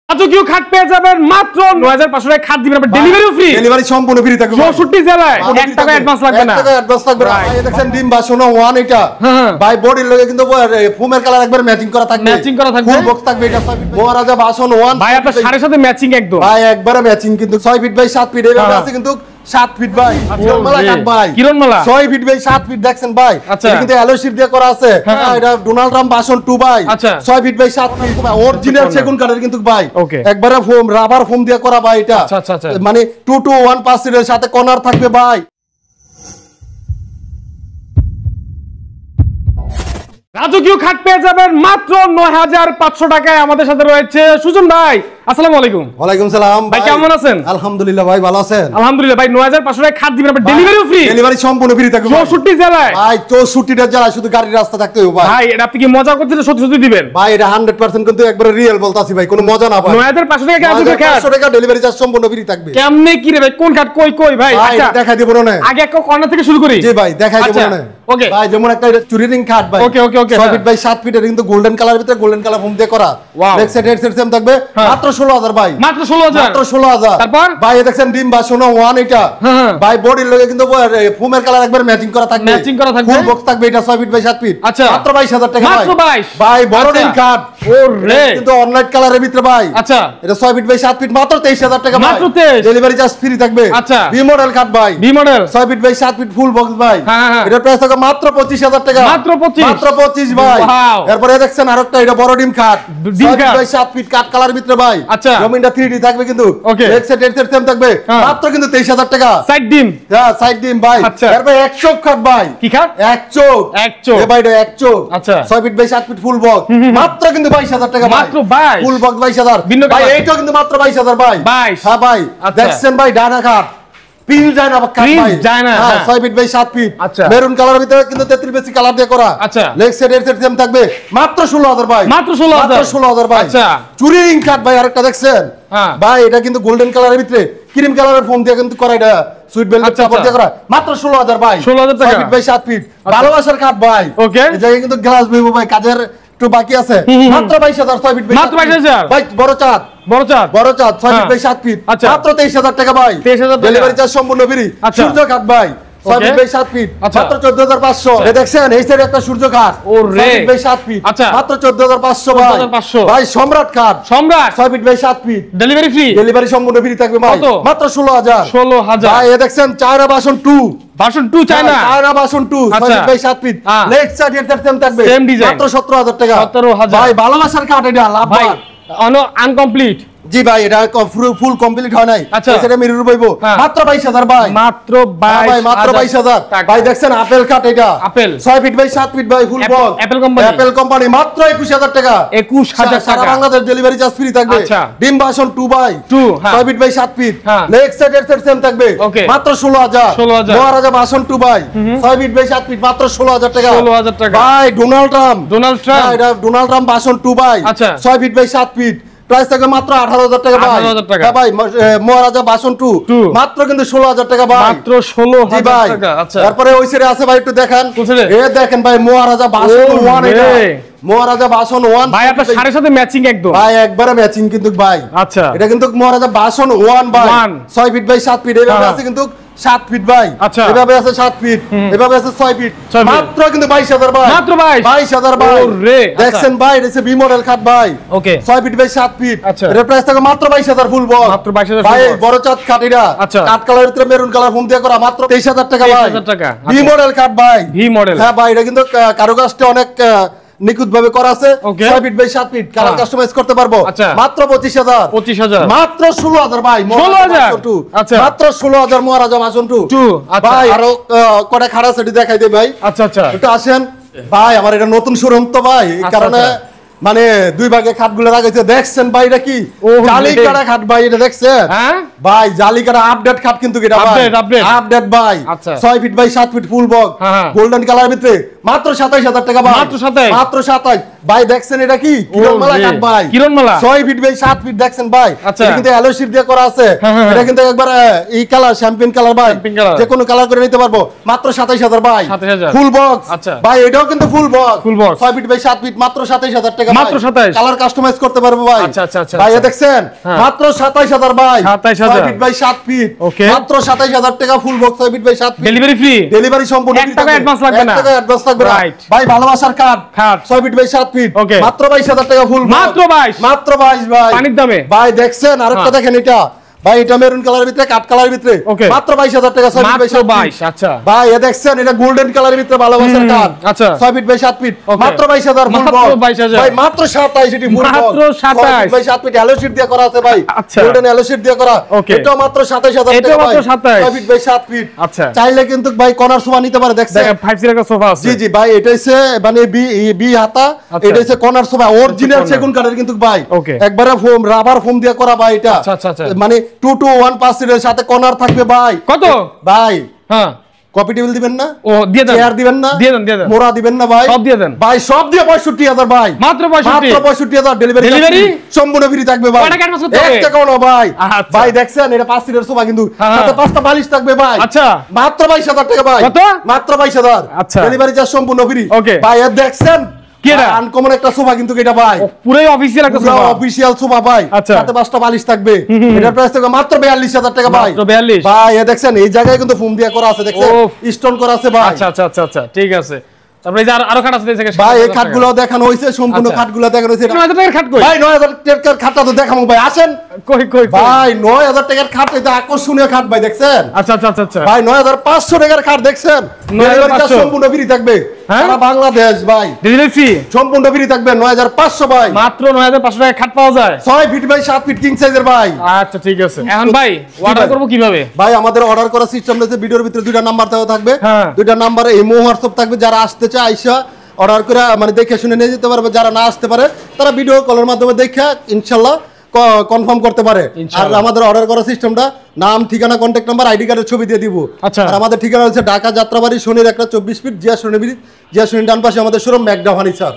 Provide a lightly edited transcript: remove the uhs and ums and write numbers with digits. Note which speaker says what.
Speaker 1: রাজকীয় খাট পেয়ে যাবেন মাত্র ৯৫০০ টাকায়। খাট দিবেন, আবার ডেলিভারিও ফ্রি।
Speaker 2: ডেলিভারি সম্পূর্ণ ফ্রি থাকবে
Speaker 1: ৬৪ জেলায়। ১ টাকা অ্যাডভান্স লাগবে না।
Speaker 2: ১ টাকা অ্যাডভান্স লাগবে না। এই দেখেন ডিম বাসন ওয়ান এটা ভাই বডির লগে কিন্তু ফোমের কালার একবার ম্যাচিং করা থাকবে।
Speaker 1: ম্যাচিং করা থাকবে।
Speaker 2: ফুল বক্স থাকবে এটা মহারাজা বাসন ওয়ান
Speaker 1: ভাই আপনার শাড়ির সাথে ম্যাচিং একদম।
Speaker 2: ভাই একবারে ম্যাচিং কিন্তু ৬ ফিট বাই ৭ ফিট এভাবে আছে কিন্তু ৭ ফিট ভাই। কিরণমালা কাট ভাই।
Speaker 1: কিরণমালা
Speaker 2: ৬ ফিট বাই 7 ফিট দেখছেন ভাই। এটা কিন্তু অ্যালো শীট দিয়ে করা আছে। এটা ডোনাল্ড ট্রাম্প বাসন 2 ভাই। ৬ ফিট বাই 7 ফিট অরিজিনাল সেগুন কাঠের কিন্তু ভাই। একবারে ফোম রাবার ফোম দিয়ে করা ভাই এটা। মানে 2 to 1 পার্সেন্টের সাথে কর্নার থাকবে ভাই।
Speaker 1: রাজকীয় খাট পেয়ে যাবেন মাত্র ৯৫০০ টাকায়। আমাদের সাথে রয়েছে সুজন ভাই। আসসালামু আলাইকুম।
Speaker 2: ওয়ালাইকুম সালাম
Speaker 1: ভাই, কেমন আছেন?
Speaker 2: আলহামদুলিল্লাহ ভাই, ভালো আছেন?
Speaker 1: আলহামদুলিল্লাহ ভাই। ৯৫০০ টাকায় খাট দিবেন, আবার ডেলিভারিও ফ্রি।
Speaker 2: ডেলিভারি সম্পূর্ণ ফ্রি থাকবে
Speaker 1: ৬৪ জেলায়।
Speaker 2: ভাই ৬৪টা জেলায় শুধু গাড়ির রাস্তা থাকতে হবে ভাই।
Speaker 1: ভাই এটা আপনি কি মজা করতেছেন? সত্যি সত্যি দিবেন
Speaker 2: ভাই? এটা 100% কিন্তু একবারে রিয়েল বলতাছি ভাই, কোনো মজা না ভাই।
Speaker 1: ৯৫০০ টাকা রাজকীয় খাট,
Speaker 2: ৫০০ টাকা ডেলিভারি চার্জ সম্পূর্ণ ফ্রি থাকবে।
Speaker 1: কেমনে কি রে ভাই? কোন খাট কই ভাই?
Speaker 2: আচ্ছা দেখাই দেব না।
Speaker 1: আগে একটা কর্নার থেকে শুরু করি।
Speaker 2: জি ভাই দেখাই দেব না।
Speaker 1: ওকে
Speaker 2: ভাই যেমন একটা এটা চুরি রিং খাট ভাই।
Speaker 1: ওকে
Speaker 2: ৬ ফিট বাই 7 ফিট এর কিন্তু গোল্ডেন কালার ভিতরে গোল্ডেন কালার ফোম দিয়ে করা। ব্যাক সাইড হেড সেম থাকবে মাত্র ১৬,০০০ ভাই।
Speaker 1: মাত্র ১৬,০০০।
Speaker 2: মাত্র ১৬,০০০।
Speaker 1: তারপর
Speaker 2: ভাই দেখেন ডিম বাসন ওয়ান এটা ভাই বডির লগে কিন্তু ফোমের কালার একবার ম্যাচিং করা থাকবে।
Speaker 1: ম্যাচিং করা থাকবে।
Speaker 2: ফুল বক্স থাকবে এটা ৬ ফিট বাই 7 ফিট। মাত্র ২২,০০০ টাকা ভাই।
Speaker 1: মাত্র ২২।
Speaker 2: ভাই বড় ডিম খাট।
Speaker 1: ওরে
Speaker 2: কিন্তু অনলাইন কালারের ভিতরে ভাই।
Speaker 1: আচ্ছা
Speaker 2: এটা ৬ ফিট বাই 7 ফিট মাত্র ২৩,০০০ টাকা ভাই।
Speaker 1: মাত্র ২৩।
Speaker 2: ডেলিভারি চার্জ ফ্রি থাকবে।
Speaker 1: আচ্ছা
Speaker 2: বি মডেল খাট ভাই।
Speaker 1: B model
Speaker 2: ৬ feet by ৭ feet full box ভাই। এটা প্রাইস থাকবে মাত্র ২৫,০০০ টাকা।
Speaker 1: মাত্র ২৫।
Speaker 2: মাত্র ২৫ ভাই। এরপরে দেখছেন আরেকটা এটা বড় ডিম খাট ৬ feet by 7 feet cut colour ভিতরে ভাই।
Speaker 1: আচ্ছা
Speaker 2: জমিনটা 3D থাকবে কিন্তু। এক সাইড এর সেম থাকবে মাত্র কিন্তু ২৩,০০০ টাকা।
Speaker 1: সাইড ডিম।
Speaker 2: হ্যাঁ সাইড ডিম ভাই। এরপরে এক চোখ খাট ভাই।
Speaker 1: কি খাট?
Speaker 2: এক চোখ।
Speaker 1: এক চোখ
Speaker 2: এ ভাই এটা এক চোখ।
Speaker 1: আচ্ছা
Speaker 2: ৬ feet by 7 feet full box মাত্র কিন্তু ২২,০০০ টাকা ভাই।
Speaker 1: মাত্র ২২।
Speaker 2: ফুল বক্স ২২,০০০ ভাই। এইটাও কিন্তু মাত্র ২২,০০০ ভাই।
Speaker 1: ২২।
Speaker 2: হ্যাঁ ভাই দেখছেন ভাই ডানা খাট পিন যায় না কাট ভাই।
Speaker 1: যায় না।
Speaker 2: হ্যাঁ ৬ ফিট বাই 7 ফিট
Speaker 1: আচ্ছা
Speaker 2: মেরুন কালারের ভিতরে কিন্তু 33 বেসি কালার দিয়ে করা।
Speaker 1: আচ্ছা
Speaker 2: লেগ সাইড এর সেম থাকবে মাত্র ১৬,০০০ ভাই।
Speaker 1: মাত্র ১৬,০০০।
Speaker 2: মাত্র ১৬,০০০ ভাই।
Speaker 1: আচ্ছা
Speaker 2: চুরি রিং কাট ভাই আরেকটা দেখছেন ভাই। এটা কিন্তু গোল্ডেন কালারের ভিতরে ক্রিম কালারের ফোম দিয়ে কিন্তু করা। এটা সুইট বেলভেট কাপড় দিয়ে করা মাত্র ১৬,০০০ ভাই।
Speaker 1: ১৬,০০০ টাকা
Speaker 2: ৬ ফিট বাই 7 ফিট ভালোবাসার কাট ভাই।
Speaker 1: ওকে
Speaker 2: এই জায়গায় কিন্তু গ্লাস বেবো ভাই কাজের একটু বাকি আছে মাত্র ২২,০০০ ৬ ফিট বাই
Speaker 1: মাত্র ২২,০০০
Speaker 2: ভাই। বড় চাঁদ
Speaker 1: বড় চাঁদ ৬
Speaker 2: ফিট বাই 7 ফিট মাত্র ২৩,০০০ টাকা ভাই।
Speaker 1: ২৩,০০০ টাকা
Speaker 2: ডেলিভারি চার্জ সম্পূর্ণ ফ্রি। সূর্য কাট ভাই ৬ ফিট বাই 7 ফিট মাত্র ১৪,৫০০। এই দেখছেন এই সাইডে একটা সূর্য কাট ৬ ফিট বাই ৭ ফিট মাত্র ১৪,৫০০ ভাই। ভাই সম্রাট cut ৬ feet by ৭ feet
Speaker 1: delivery free.
Speaker 2: Delivery সম্পূর্ণ ফ্রি থাকবে ভাই মাত্র ১৬,০০০ ভাই। এই দেখছেন চায়না বাসন 2
Speaker 1: ভার্সন 2 চায়না
Speaker 2: বাসন 2 ৬ feet by 7 feet leg side এর সেম থাকবে মাত্র ১৭,০০০ টাকা।
Speaker 1: ১৭,০০০
Speaker 2: ভাই ভালোবাসার কাট এটা লাভ ভাই
Speaker 1: আনকমপ্লিট।
Speaker 2: জি ভাই এটা ফুল কমপ্লিট হয় নাই। সেটা মিরর পাইবো মাত্র ২২,০০০ ভাই।
Speaker 1: মাত্র ২২
Speaker 2: ভাই মাত্র ২২,০০০ ভাই। দেখছেন আপেল কাট এটা
Speaker 1: আপেল
Speaker 2: ৬ ফিট বাই 7 ফিট ভাই ফুল বক্স অ্যাপল কোম্পানি মাত্র ২১,০০০ টাকা।
Speaker 1: ২১,০০০
Speaker 2: সারা
Speaker 1: টাকা।
Speaker 2: বাংলাদেশ ডেলিভারি চার্জ ফ্রি থাকবে। ডিম বাসন 2 by ৬ feet by 7 feet leg side এর সেম থাকবে মাত্র ১৬,০০০। মহারাজা বাসন 2 বাই ৬ ফিট বাই 7 ফিট মাত্র ১৬,০০০ টাকা।
Speaker 1: ১৬,০০০ টাকা
Speaker 2: ভাই ডোনাল্ড ট্রাম্প এটা ডোনাল্ড ট্রাম্প বাসন 2 by ৬ feet by 7 feet price থাকবে মাত্র ১৮,০০০ টাকা ভাই। হ্যাঁ ভাই মহারাজা বাসন 2 মাত্র কিন্তু ১৬,০০০ টাকা ভাই।
Speaker 1: মাত্র ১৬,০০০ টাকা। আচ্ছা
Speaker 2: তারপরে ওই সাইডে আছে ভাই একটু দেখেন। এ দেখেন ভাই মহারাজা বাসন 1 এটা মহারাজা বাসন 1
Speaker 1: ভাই আপনার শাড়ির সাথে ম্যাচিং একদম
Speaker 2: ভাই একবারে ম্যাচিং কিন্তু ভাই।
Speaker 1: আচ্ছা
Speaker 2: এটা কিন্তু মহারাজা বাসন 1 ভাই ৬ ফিট বাই 7 ফিট এভাবে আছে কিন্তু 7 ফিট ভাই। এভাবে আছে 7 ফিট এভাবে আছে ৬ ফিট মাত্র কিন্তু ২২,০০০ ভাই। মাত্র ২২,০০০ ভাই। দেখছেন ভাই এটা বি মডেল খাট ভাই। ওকে ৬ ফিট বাই 7 ফিট এর প্রাইস থাকে মাত্র ২২,০০০ ফুল বক্স মাত্র ২২,০০০ ভাই। বড় চাঁদ খাট এটা কাট কালারের ভিতরে মেরুন কালার ফোম দিয়ে করা মাত্র ২৩,০০০ টাকা ভাই। ২৩,০০০ টাকা বি মডেল খাট ভাই। ভি মডেল হ্যাঁ ভাই। এটা কিন্তু কারুকাজটা অনেক নিখুঁত ভাবে করা আছে ৬ feet by 7 feet colour customise করতে পারবো মাত্র ২৫,০০০ মাত্র ১৬,০০০ ভাই। ১৬,০০০ মাত্র ১৬,০০০ মহারাজা বাসন 2 ভাই। আরো কটা খাড়া সেটি দেখাই দে ভাই। আচ্ছা একটু আসেন ভাই। আমার এটা নতুন শোরুম তো ভাই এই কারণে মানে দুই ভাগে খাটগুলো রাখাইছে। দেখছেন ভাই এটা কি জালি কাটা খাট ভাই। এটা দেখছেন ভাই জালিকাটা আপডেট খাট কিন্তু এটা ভাই আপডেট ভাই 6 feet by 7 feet full box golden colour ভিতরে মাত্র 27000 টাকা ভাই মাত্র 27 ভাই দেখছেন এটা কি কিরণমালা কাট ভাই কিরণমালা 6 ফিট বাই 7 ফিট দেখছেন ভাই এটা কিন্তু অ্যালয় শীট দিয়ে করা আছে এটা কিন্তু একবার এই কালার শ্যাম্পেন কালার ভাই যে কোনো কালার করে নিতে পারবো মাত্র 27000 ভাই ফুল বক্স ভাই এটাও কিন্তু full box 6 feet by 7 feet মাত্র 27000 টাকা মাত্র 27 কালার কাস্টমাইজ করতে পারবো ভাই ভাই দেখছেন মাত্র 27000 ভাই 6 ফিট বাই 7 ফিট মাত্র 27000 টাকা full box 6 feet by 7 feet delivery free delivery সম্পূর্ণ 1 টাকা অ্যাডভান্স লাগবে না 1 টাকা অ্যাডভান্স লাগবে না ভাই ভালোবাসার কার্ড 6 ফিট বাই 7 ফিট মাত্র 22000 টাকা ফুল মাত্র 22 ভাই পানির দামে ভাই দেখছেন আরেকটা দেখেন এটা ভাই এটা মেরুন কালারের ভিতরে কাট কালারের ভিতরে মাত্র 22000 টাকা 6 ফিট বাই 7 ফিট আচ্ছা ভাই এই দেখছেন এটা গোল্ডেন কালারের ভিতরে ভালোবাসার কার্ড আচ্ছা 6 ফিট বাই 7 ফিট মাত্র 22000 ফুল বক্স ভাই মাত্র 27 এটি ফুল বক্স মাত্র 27 বাই 7 ফিট অ্যালো শীট দিয়ে করা আছে ভাই গোল্ডেন অ্যালো শীট দিয়ে করা এটা মাত্র 27000 টাকা ভাই 6 ফিট বাই 7 ফিট আচ্ছা চাইলে কিন্তু ভাই কর্নার সোফা নিতে পারে দেখছেন 5 সিট একটা সোফা আছে জি জি ভাই এটা হইছে মানে বি হাতা এটা হইছে কর্নার সোফা অরিজিনাল সেগুন কাঠের কিন্তু ভাই একবারে ফোম রাবার ফোম দিয়ে করা ভাই এটা আচ্ছা মানে 2 to 1 পাঁচ সিটের সাথে কর্নার থাকবে ভাই কত ভাই হ্যাঁ কপি টেবিল দিবেন না ও দিয়ে দেন চেয়ার দিবেন না দিয়ে দেন মোড়া দিবেন না ভাই সব দিয়ে দেন ভাই সব দিয়ে 65000 ভাই মাত্র 65000 ডেলিভারি সম্পূর্ণ ফ্রি থাকবে ভাই এক টাকাও না ভাই ভাই দেখছেন এটা 5 সিটের সোফা কিন্তু সাথে 5টা বালিশ থাকবে ভাই আচ্ছা মাত্র 22000 টাকা ভাই কত মাত্র 22000 আচ্ছা ডেলিভারি চার্জ সম্পূর্ণ ফ্রি ভাই এই দেখছেন কেডা আনকমন একটা সোফা কিন্তু এটা ভাই পুরো অফিশিয়াল একটা সোফা অফিশিয়াল সোফা ভাই সাথে 5টা বালিশ থাকবে এটার প্রাইস থাকবে মাত্র 42000 টাকা ভাই মাত্র 42 ভাই এই দেখছেন এই জায়গায় কিন্তু ফোম দিয়ে করা আছে দেখছেন স্টোন করা আছে ভাই আচ্ছা ঠিক আছে তারপরে এই আরো খাট আছে দেখেন ভাই এই খাটগুলো দেখানো হইছে সম্পূর্ণ খাটগুলো দেখানো হইছে 9000 টাকার খাট কই ভাই 9000 টাকার খাটটা তো দেখামু ভাই আসেন কই ভাই 9000 টাকার খাট এটা আকর্ষণীয় খাট ভাই দেখছেন আচ্ছা ভাই 9500 টাকার খাট দেখছেন 9500 সম্পূর্ণ ফ্রি থাকবে সারা বাংলাদেশ ভাই ডেলিভারি ফ্রি সম্পূর্ণ ফ্রি থাকবে 9500 ভাই মাত্র 9500 টাকায় খাট পাওয়া যায় 6 ফিট বাই 7 ফিট কিং সাইজের ভাই আচ্ছা ঠিক আছে এখন ভাই অর্ডার করব কিভাবে ভাই আমাদের অর্ডার করার সিস্টেম রয়েছে ভিডিওর ভিতরে দুইটা নাম্বার দেওয়া থাকবে দুইটা নম্বরে ইমো হোয়াটসঅ্যাপ থাকবে যারা আসতে চায় আইসা অর্ডার করে মানে দেখে শুনে নিয়ে যেতে পারবে যারা না আসতে পারে তারা ভিডিও কলের মাধ্যমে দেখে ইনশাআল্লাহ কনফার্ম করতে পারে আর আমাদের অর্ডার করার সিস্টেমটা নাম ঠিকানা কন্টাক্ট নাম্বার আইডি কার্ডের ছবি দিয়ে দিব আর আমাদের ঠিকানা হচ্ছে ঢাকা যাত্রাবাড়ি শনির একটা 24 ফিট জিয়া শনি ডান পাশে আমাদের শোরুম ম্যাকডা ফার্নিচার।